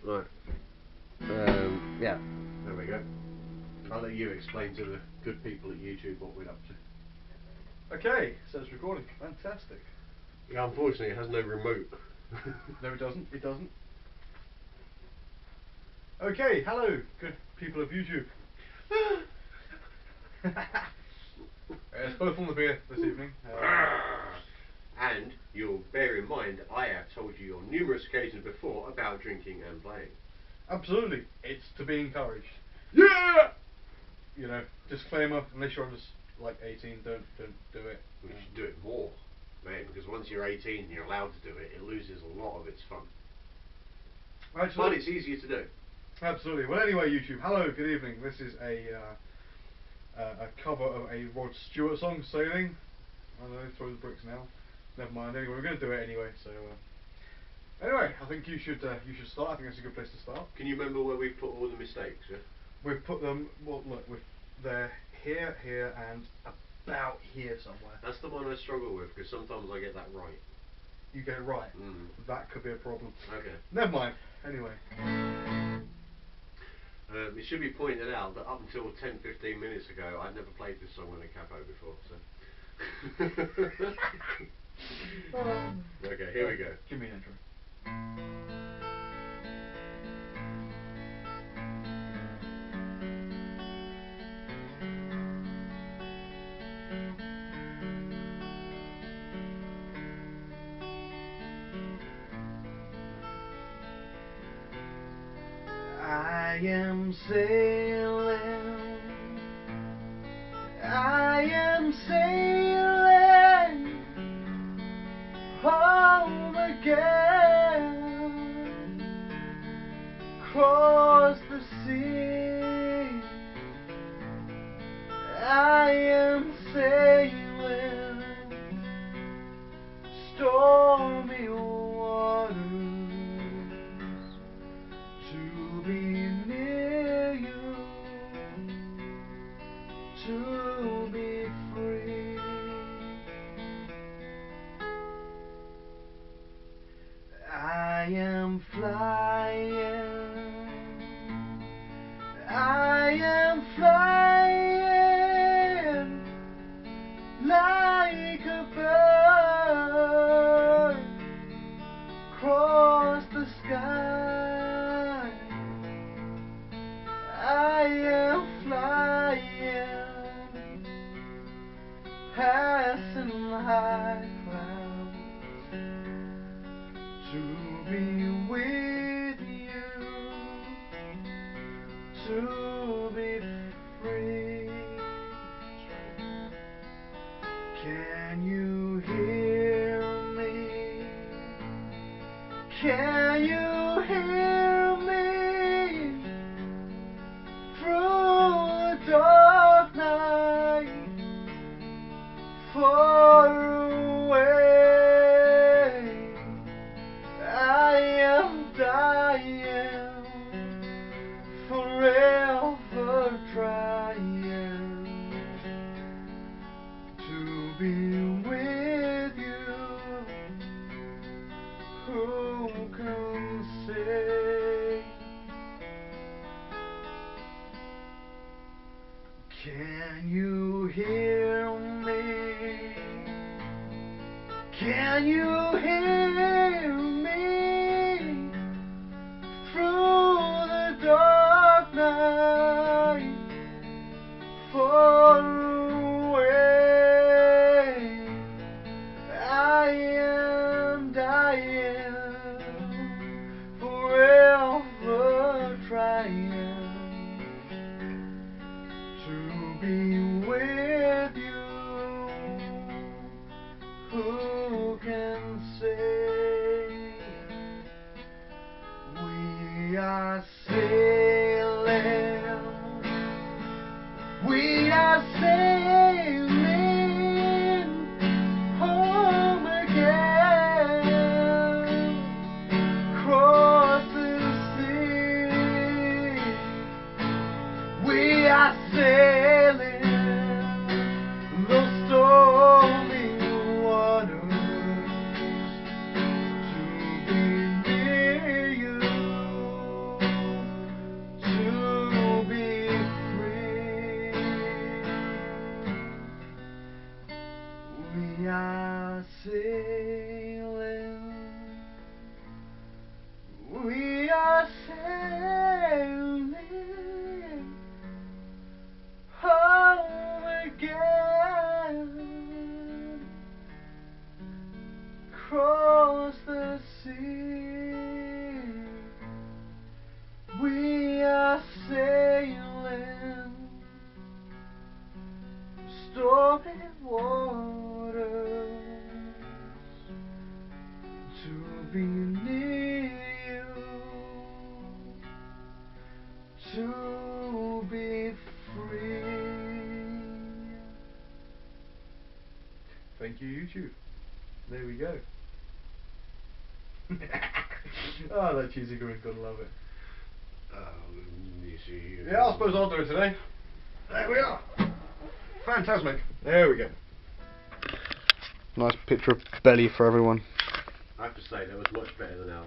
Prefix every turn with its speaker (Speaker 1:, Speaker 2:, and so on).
Speaker 1: Right. Yeah.
Speaker 2: There we go. I'll let you explain to the good people at YouTube what we're up to.
Speaker 3: Okay, so it's recording. Fantastic.
Speaker 2: Yeah, unfortunately it has no remote.
Speaker 3: No, it doesn't. It doesn't. Okay, hello, good people of YouTube. It's both on the beer this evening.
Speaker 2: And you'll bear in mind, I have told you on numerous occasions before about drinking and playing.
Speaker 3: Absolutely, it's to be encouraged.
Speaker 2: Yeah!
Speaker 3: You know, disclaimer: unless you're under like 18, don't do it.
Speaker 2: We should do it more, man, because once you're 18 and you're allowed to do it, it loses a lot of its fun.
Speaker 3: Right, so
Speaker 2: But it's easier to do.
Speaker 3: absolutely. Well, anyway, YouTube. Hello, good evening. This is a cover of a Rod Stewart song, "Sailing." I don't know, throw the bricks now. Never mind. Anyway, we're going to do it anyway. So, anyway, I think you should start. I think that's a good place to start.
Speaker 2: Can you remember where we put all the mistakes? Yeah?
Speaker 3: We've put them. Well, look, they're here, here, and about here somewhere.
Speaker 2: That's the one I struggle with because sometimes I get that right.
Speaker 3: You get it right.
Speaker 2: Mm.
Speaker 3: That could be a problem.
Speaker 2: Okay.
Speaker 3: Never mind. Anyway.
Speaker 2: It should be pointed out that up until 10-15 minutes ago, I'd never played this song on a capo before. So. Okay, here we go.
Speaker 3: Give me an intro. I am sailing. I am sailing home again, across the sea. I am sailing stormy waters to be near you, to be free. I am flying, I am flying like a bird across the sky. I am flying, passing high clouds to be with you, to be free. Can you hear me? Can you hear me through the dark night, far away? I am dying, forever trying to be with you. Who can say? Can you hear me? Can you hear me through the dark night, far away? I am dying, forever trying to be with you. Who can say? We are sailing, we are sailing home again, across the sea. We are sailing those stormy waters to be near you, Thank you, YouTube. There we go. Oh, that cheesy grin, gotta love it.
Speaker 2: You see.
Speaker 3: Yeah, I suppose I'll do it today. There we are. Phantasmic. There we go. Nice picture of belly for everyone.
Speaker 2: I have to say, that was much better than ours.